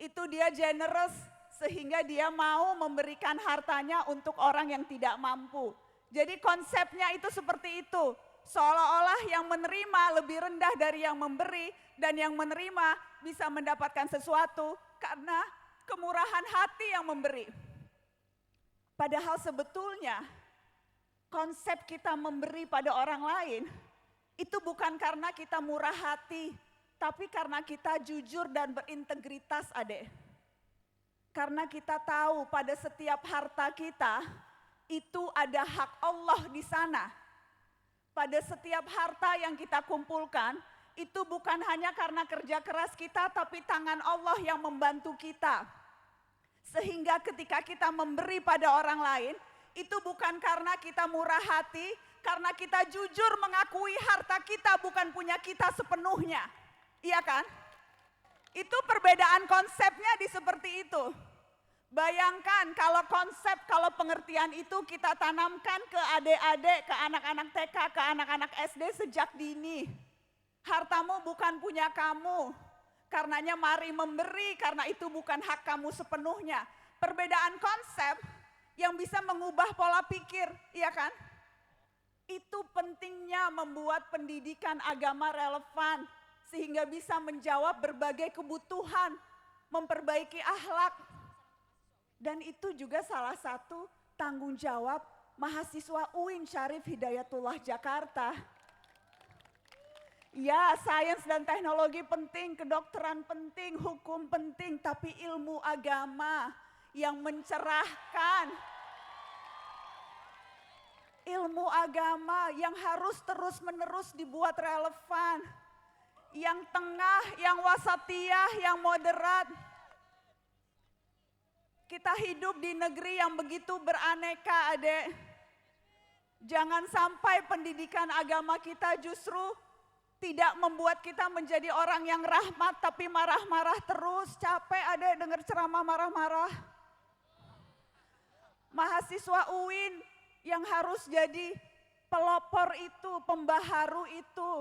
itu dia generous sehingga dia mau memberikan hartanya untuk orang yang tidak mampu. Jadi konsepnya itu seperti itu. Seolah-olah yang menerima lebih rendah dari yang memberi dan yang menerima bisa mendapatkan sesuatu karena kemurahan hati yang memberi. Padahal sebetulnya konsep kita memberi pada orang lain itu bukan karena kita murah hati, tapi karena kita jujur dan berintegritas, adek. Karena kita tahu pada setiap harta kita itu ada hak Allah di sana. Pada setiap harta yang kita kumpulkan, itu bukan hanya karena kerja keras kita, tapi tangan Allah yang membantu kita. Sehingga ketika kita memberi pada orang lain, itu bukan karena kita murah hati, karena kita jujur mengakui harta kita bukan punya kita sepenuhnya. Iya kan? Itu perbedaan konsepnya di seperti itu. Bayangkan kalau pengertian itu kita tanamkan ke adik-adik, ke anak-anak TK, ke anak-anak SD sejak dini. Hartamu bukan punya kamu, karenanya mari memberi karena itu bukan hak kamu sepenuhnya. Perbedaan konsep yang bisa mengubah pola pikir, iya kan? Itu pentingnya membuat pendidikan agama relevan sehingga bisa menjawab berbagai kebutuhan, memperbaiki akhlak. Dan itu juga salah satu tanggung jawab mahasiswa UIN Syarif Hidayatullah Jakarta. Ya, sains dan teknologi penting, kedokteran penting, hukum penting, tapi ilmu agama yang mencerahkan. Ilmu agama yang harus terus-menerus dibuat relevan. Yang tengah, yang wasatiyah, yang moderat. Kita hidup di negeri yang begitu beraneka, adek. Jangan sampai pendidikan agama kita justru tidak membuat kita menjadi orang yang rahmat, tapi marah-marah terus. Capek adek dengar ceramah marah-marah. Mahasiswa UIN yang harus jadi pelopor itu, pembaharu itu.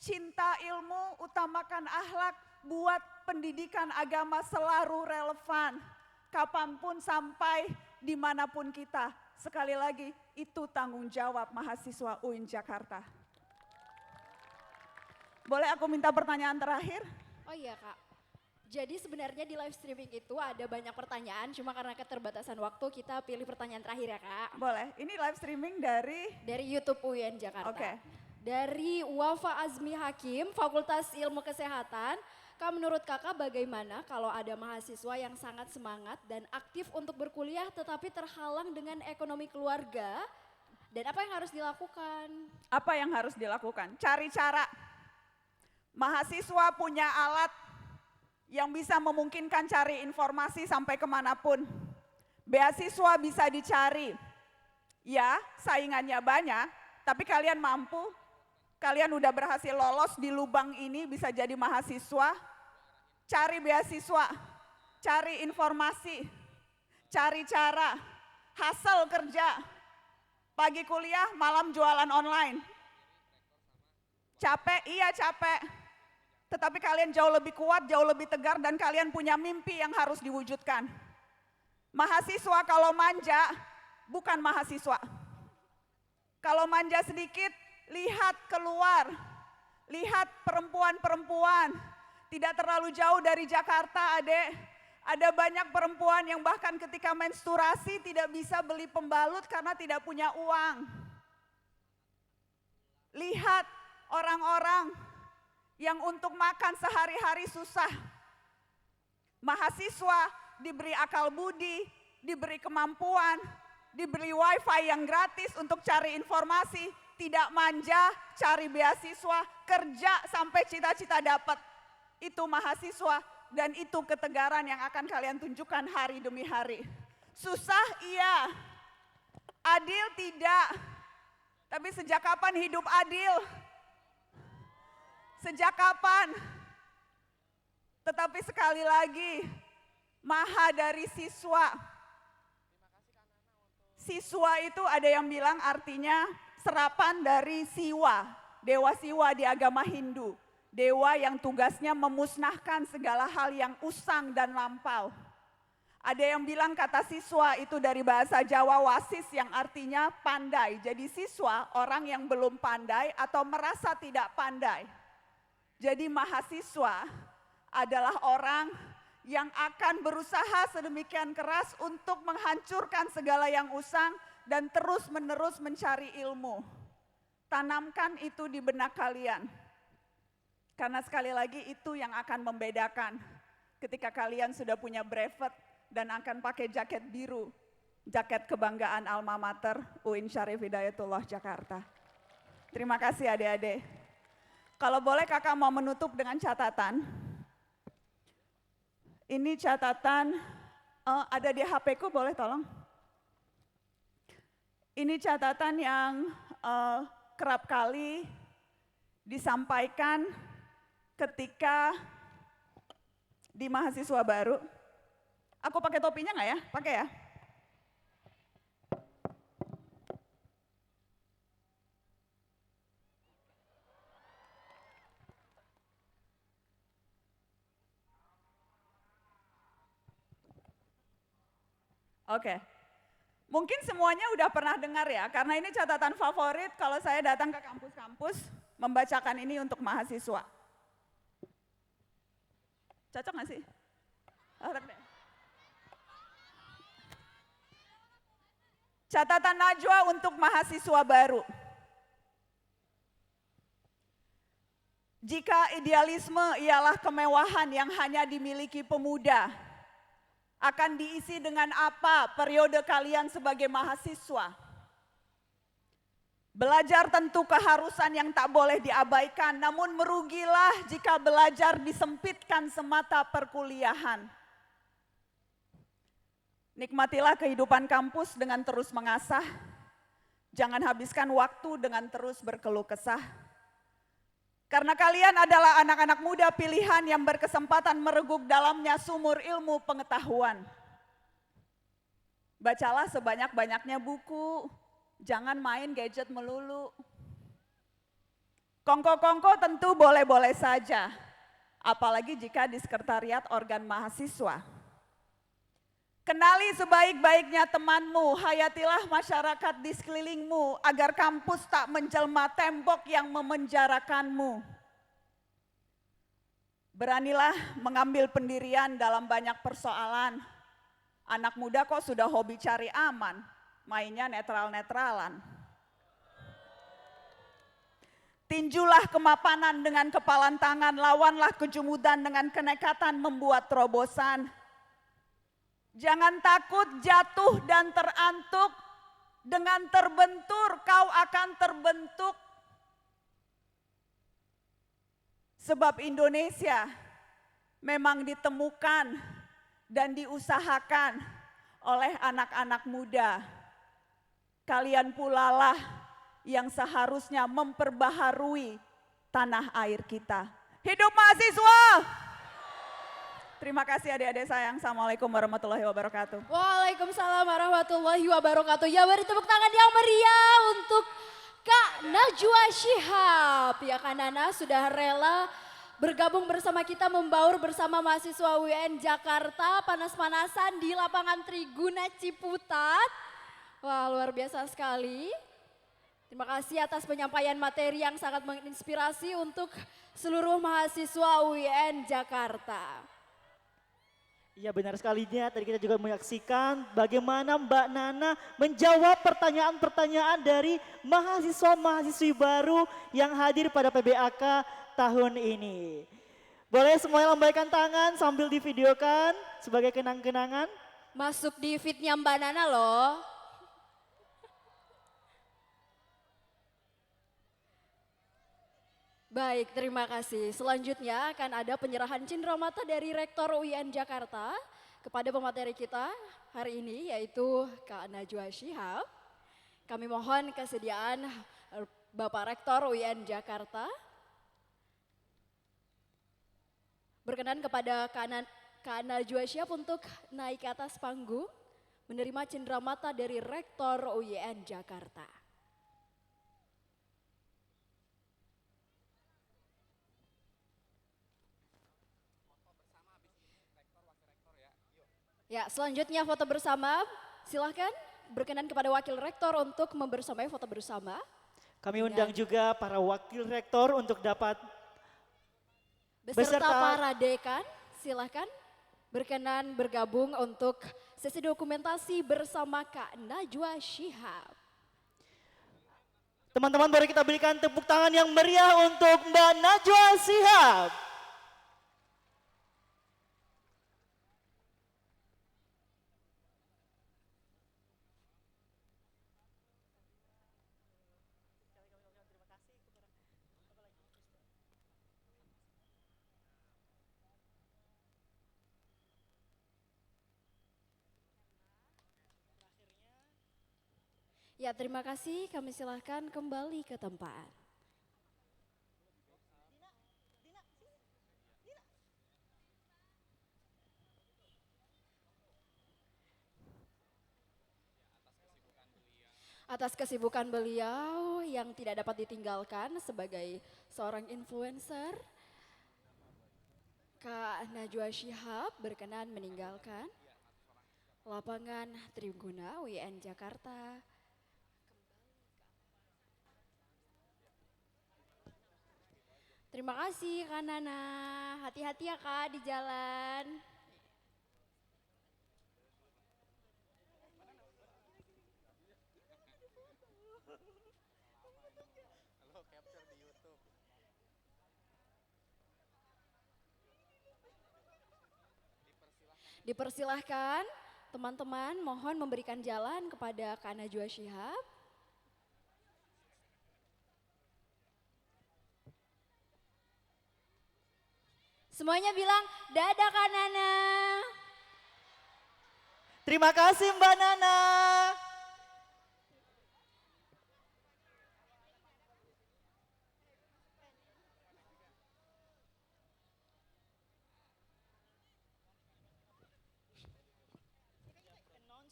Cinta ilmu, utamakan akhlak, buat pendidikan agama selalu relevan. Kapanpun sampai dimanapun kita. Sekali lagi itu tanggung jawab mahasiswa UIN Jakarta. Boleh aku minta pertanyaan terakhir? Oh iya Kak, jadi sebenarnya di live streaming itu ada banyak pertanyaan, cuma karena keterbatasan waktu kita pilih pertanyaan terakhir ya Kak. Boleh, ini live streaming dari YouTube UIN Jakarta. Oke. Dari Wafa Azmi Hakim, Fakultas Ilmu Kesehatan. Kak, menurut kakak bagaimana kalau ada mahasiswa yang sangat semangat dan aktif untuk berkuliah tetapi terhalang dengan ekonomi keluarga? Dan apa yang harus dilakukan? Apa yang harus dilakukan? Cari cara. Mahasiswa punya alat yang bisa memungkinkan cari informasi sampai kemanapun. Beasiswa bisa dicari. Ya, saingannya banyak, tapi kalian mampu. Kalian udah berhasil lolos di lubang ini bisa jadi mahasiswa, cari beasiswa, cari informasi, cari cara, hasil kerja, pagi kuliah, malam jualan online. Capek, iya capek, tetapi kalian jauh lebih kuat, jauh lebih tegar dan kalian punya mimpi yang harus diwujudkan. Mahasiswa kalau manja, bukan mahasiswa. Kalau manja sedikit, lihat keluar, lihat perempuan-perempuan, tidak terlalu jauh dari Jakarta adek, ada banyak perempuan yang bahkan ketika menstruasi tidak bisa beli pembalut karena tidak punya uang. Lihat orang-orang yang untuk makan sehari-hari susah. Mahasiswa diberi akal budi, diberi kemampuan, diberi wifi yang gratis untuk cari informasi. Tidak manja, cari beasiswa, kerja sampai cita-cita dapat. Itu mahasiswa dan itu ketegaran yang akan kalian tunjukkan hari demi hari. Susah iya, adil tidak. Tapi sejak kapan hidup adil? Sejak kapan? Tetapi sekali lagi, maha dari siswa. Siswa itu ada yang bilang artinya serapan dari siwa, dewa siwa di agama Hindu. Dewa yang tugasnya memusnahkan segala hal yang usang dan lampau. Ada yang bilang kata siswa itu dari bahasa Jawa wasis yang artinya pandai. Jadi siswa orang yang belum pandai atau merasa tidak pandai. Jadi mahasiswa adalah orang yang akan berusaha sedemikian keras untuk menghancurkan segala yang usang dan terus-menerus mencari ilmu. Tanamkan itu di benak kalian. Karena sekali lagi itu yang akan membedakan ketika kalian sudah punya brevet dan akan pakai jaket biru, jaket kebanggaan Alma Mater UIN Syarif Hidayatullah Jakarta. Terima kasih adik-adik. Kalau boleh kakak mau menutup dengan catatan. Ini catatan, ada di HP-ku boleh tolong? Ini catatan yang kerap kali disampaikan ketika di mahasiswa baru. Aku pakai topinya nggak ya? Pakai ya? Oke. Mungkin semuanya udah pernah dengar ya, karena ini catatan favorit kalau saya datang ke kampus-kampus membacakan ini untuk mahasiswa. Cocok nggak sih? Cocok deh. Catatan Najwa untuk mahasiswa baru. Jika idealisme ialah kemewahan yang hanya dimiliki pemuda, akan diisi dengan apa periode kalian sebagai mahasiswa? Belajar tentu keharusan yang tak boleh diabaikan, namun merugilah jika belajar disempitkan semata perkuliahan. Nikmatilah kehidupan kampus dengan terus mengasah, jangan habiskan waktu dengan terus berkeluh kesah. Karena kalian adalah anak-anak muda pilihan yang berkesempatan mereguk dalamnya sumur ilmu pengetahuan. Bacalah sebanyak-banyaknya buku, jangan main gadget melulu. Kongko-kongko tentu boleh-boleh saja, apalagi jika di sekretariat organ mahasiswa. Kenali sebaik-baiknya temanmu, hayatilah masyarakat di sekelilingmu agar kampus tak menjelma tembok yang memenjarakanmu. Beranilah mengambil pendirian dalam banyak persoalan. Anak muda kok sudah hobi cari aman, mainnya netral-netralan. Tinjulah kemapanan dengan kepalan tangan, lawanlah kejumudan dengan kenekatan membuat terobosan. Jangan takut jatuh dan terantuk, dengan terbentur kau akan terbentuk. Sebab Indonesia memang ditemukan dan diusahakan oleh anak-anak muda. Kalian pula lah yang seharusnya memperbaharui tanah air kita. Hidup mahasiswa! Terima kasih adik-adik sayang. Assalamualaikum warahmatullahi wabarakatuh. Waalaikumsalam warahmatullahi wabarakatuh. Ya, beri tepuk tangan yang meriah untuk Kak Najwa Shihab. Ya, Kak Nana sudah rela bergabung bersama kita, membaur bersama mahasiswa UIN Jakarta panas-panasan di lapangan Triguna Ciputat. Wah, luar biasa sekali. Terima kasih atas penyampaian materi yang sangat menginspirasi untuk seluruh mahasiswa UIN Jakarta. Iya, benar sekalinya, tadi kita juga menyaksikan bagaimana Mbak Nana menjawab pertanyaan-pertanyaan dari mahasiswa-mahasiswi baru yang hadir pada PBAK tahun ini. Boleh semuanya lambaikan tangan sambil divideokan sebagai kenang-kenangan. Masuk di feed-nya Mbak Nana loh. Baik, terima kasih. Selanjutnya akan ada penyerahan cenderamata dari Rektor UIN Jakarta kepada pemateri kita hari ini, yaitu Kak Najwa Shihab. Kami mohon kesediaan Bapak Rektor UIN Jakarta. Berkenan kepada Kak Najwa Shihab untuk naik ke atas panggung, menerima cenderamata dari Rektor UIN Jakarta. Ya, selanjutnya foto bersama. Silahkan berkenan kepada Wakil Rektor untuk membersamai foto bersama. Kami undang juga para wakil rektor untuk dapat Beserta Beserta- para dekan, silahkan berkenan bergabung untuk sesi dokumentasi bersama Kak Najwa Shihab. teman-teman boleh kita berikan tepuk tangan yang meriah untuk Mbak Najwa Shihab. Ya, terima kasih. Kami silahkan kembali ke tempat. Atas kesibukan beliau yang tidak dapat ditinggalkan sebagai seorang influencer, Kak Najwa Shihab berkenan meninggalkan lapangan Tribuna WN Jakarta. Terima kasih Kak Nana, hati-hati ya Kak di jalan. Dipersilahkan teman-teman mohon memberikan jalan kepada Kak Najwa Shihab. Semuanya bilang dadah Kak Nana. Terima kasih Mbak Nana.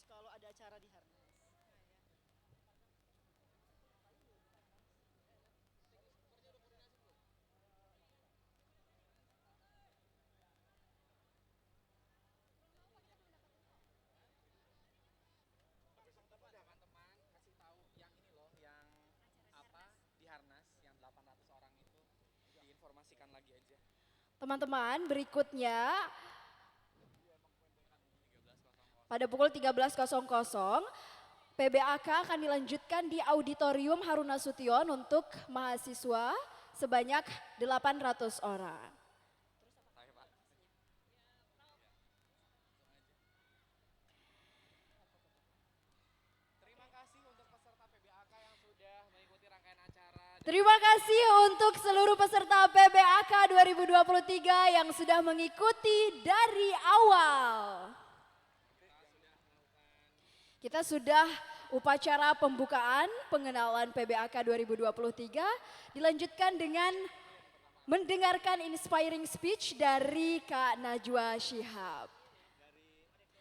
Kalau ada acara di Harnas. Teman-teman kasih tahu yang ini loh, yang apa di Harnas yang 800 orang itu diinformasikan lagi aja. Teman-teman berikutnya pada pukul 13.00 PBAK akan dilanjutkan di Auditorium Harun Nasution untuk mahasiswa sebanyak 800 orang. Saya Pak. Terima kasih untuk peserta PBAK yang sudah mengikuti rangkaian acara. Terima kasih untuk seluruh peserta PBAK 2023 yang sudah mengikuti dari awal. Kita sudah upacara pembukaan pengenalan PBAK 2023 dilanjutkan dengan mendengarkan inspiring speech dari Kak Najwa Shihab.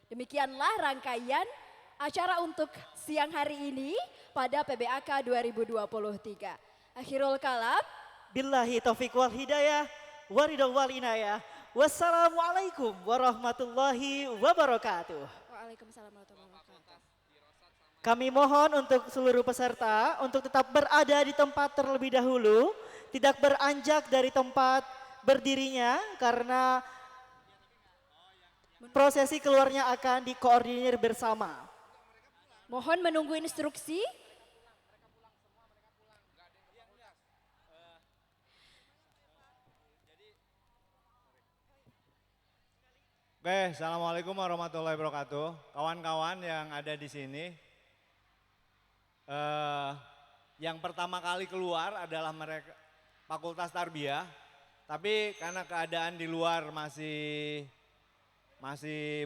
Demikianlah rangkaian acara untuk siang hari ini pada PBAK 2023. Akhirul kalam. Billahi taufiq wal hidayah, waridho wal inayah. Wassalamualaikum warahmatullahi wabarakatuh. Waalaikumsalam warahmatullahi wabarakatuh. Kami mohon untuk seluruh peserta untuk tetap berada di tempat terlebih dahulu, tidak beranjak dari tempat berdirinya karena prosesi keluarnya akan dikoordinir bersama. Mohon menunggu instruksi. Oke, assalamualaikum warahmatullahi wabarakatuh. Kawan-kawan yang ada di sini, yang pertama kali keluar adalah mereka Fakultas Tarbiyah, tapi karena keadaan di luar masih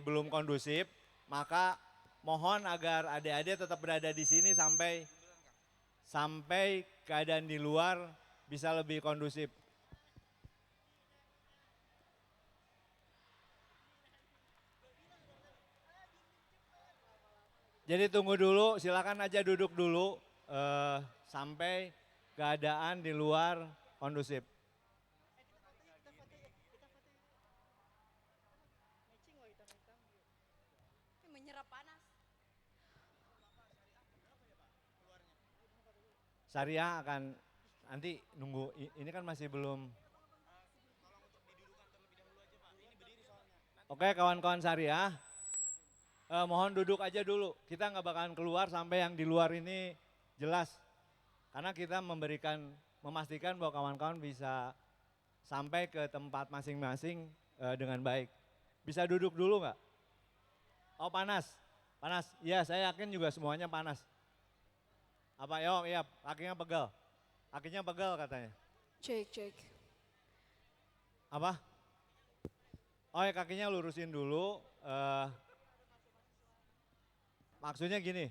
belum kondusif, maka mohon agar adik-adik tetap berada di sini sampai keadaan di luar bisa lebih kondusif. Jadi tunggu dulu, silakan aja duduk dulu sampai keadaan di luar kondusif. Menyerap panas. Syariah akan nanti nunggu, ini kan masih belum. Oke kawan-kawan Syariah, mohon duduk aja dulu. Kita nggak bakalan keluar sampai yang di luar ini jelas. Karena kita memastikan bahwa kawan-kawan bisa sampai ke tempat masing-masing dengan baik. Bisa duduk dulu nggak? Oh panas, panas. Iya saya yakin juga semuanya panas. Apa yo iya kakinya pegel. Kakinya pegel katanya. Cek. Apa? Oh ya kakinya lurusin dulu. Maksudnya gini,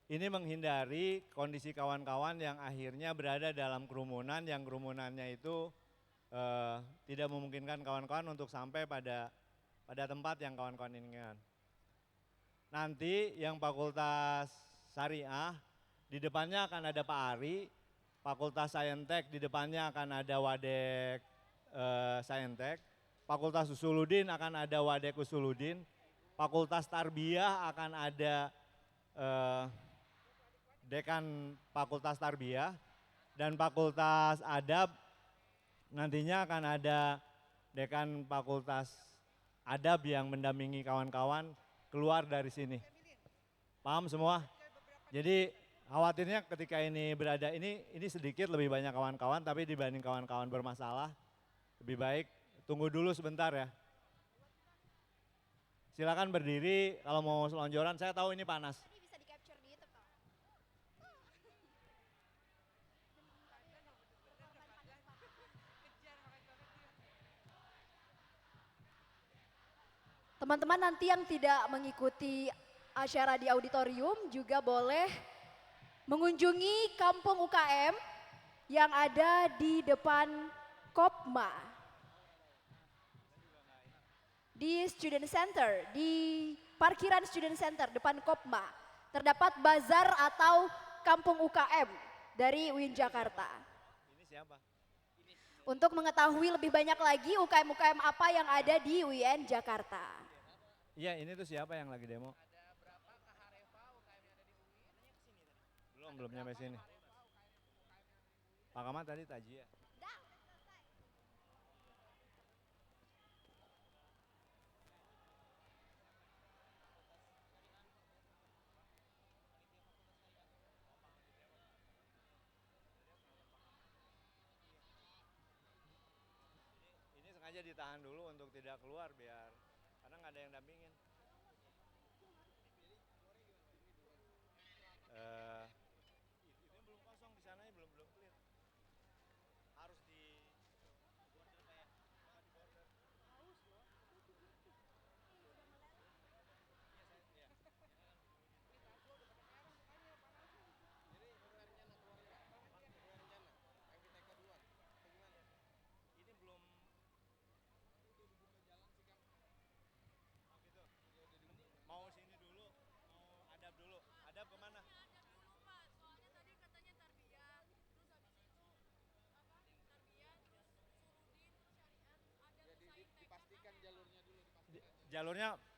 ini menghindari kondisi kawan-kawan yang akhirnya berada dalam kerumunan, yang kerumunannya itu tidak memungkinkan kawan-kawan untuk sampai pada tempat yang kawan-kawan inginkan. Nanti yang Fakultas Syariah, di depannya akan ada Pak Ari, Fakultas Saintek di depannya akan ada Wadek Saintek, Fakultas Usuludin akan ada Wadek Usuludin, Fakultas Tarbiyah akan ada Dekan Fakultas Tarbiyah, dan Fakultas Adab nantinya akan ada Dekan Fakultas Adab yang mendampingi kawan-kawan keluar dari sini. Paham semua? Jadi khawatirnya ketika ini berada, ini sedikit lebih banyak kawan-kawan, tapi dibanding kawan-kawan bermasalah, lebih baik tunggu dulu sebentar ya. Silakan berdiri kalau mau selonjoran, saya tahu ini panas. Ini bisa di-capture di YouTube toh. Teman-teman nanti yang tidak mengikuti acara di auditorium juga boleh mengunjungi kampung UKM yang ada di depan Kopma. Di Student Center, di parkiran Student Center depan Kopma, terdapat bazar atau kampung UKM dari UIN Jakarta. Ini siapa? Untuk mengetahui lebih banyak lagi UKM-UKM apa yang ada di UIN Jakarta. Iya ini tuh siapa yang lagi demo? Belum nyampe sini. Pak Kamat tadi tajia. Ini sengaja ditahan dulu untuk tidak keluar biar, karena nggak ada yang dampingin. Itu belum kosong di sananya belum clear. Harus di ini belum mau sini dulu, mau adab dulu. Adab kemana?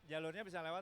Jalurnya bisa lewat